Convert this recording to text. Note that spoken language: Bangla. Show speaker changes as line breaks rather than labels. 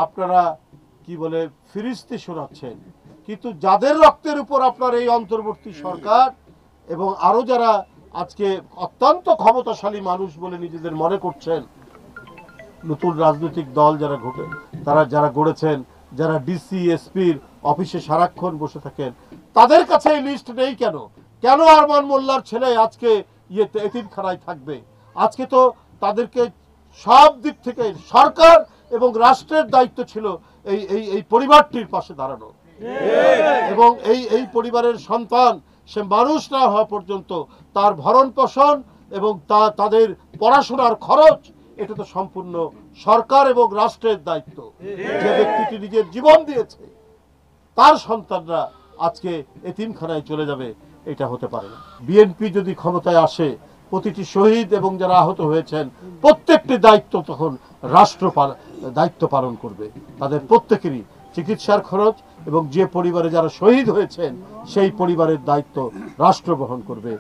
আপনারা কি বলে ফিরিস্তি শোনাচ্ছেন, কিন্তু যাদের রক্তের উপর আপনার এই অন্তর্বর্তী সরকার এবং আরো যারা আজকে অত্যন্ত ক্ষমতাশালী মানুষ বলে নিজেদের মনে করছেন, নতুন রাজনৈতিক দল যারা গড়েছেন, যারা ডিসি এসপির অফিসে সারাক্ষণ বসে থাকেন, তাদের কাছে এই লিস্ট নেই কেন? কেন আরমান মোল্লার ছেলে আজকে এতিমখানায় থাকবে? আজকে তো তাদেরকে সব দিক থেকে সরকার এবং রাষ্ট্রের দায়িত্ব ছিল এই এই এই পরিবারটির পাশে দাঁড়ানো, এবং এই পরিবারের সন্তান সে মানুষ না হওয়া পর্যন্ত তার ভরণ পোষণ এবং তাদের পড়াশোনার খরচ এটা তো সম্পূর্ণ সরকার এবং রাষ্ট্রের দায়িত্ব। যে ব্যক্তিটি নিজের জীবন দিয়েছে তার সন্তানরা আজকে এতিমখানায় চলে যাবে, এটা হতে পারে না। বিএনপি যদি ক্ষমতায় আসে, প্রতিটি শহীদ এবং যারা আহত হয়েছেন প্রত্যেকটি দায়িত্ব তখন রাষ্ট্র দায়িত্ব পালন করবে। তাদের প্রত্যেকেরই চিকিৎসার খরচ এবং যে পরিবারে যারা শহীদ হয়েছেন সেই পরিবারের দায়িত্ব রাষ্ট্র বহন করবে।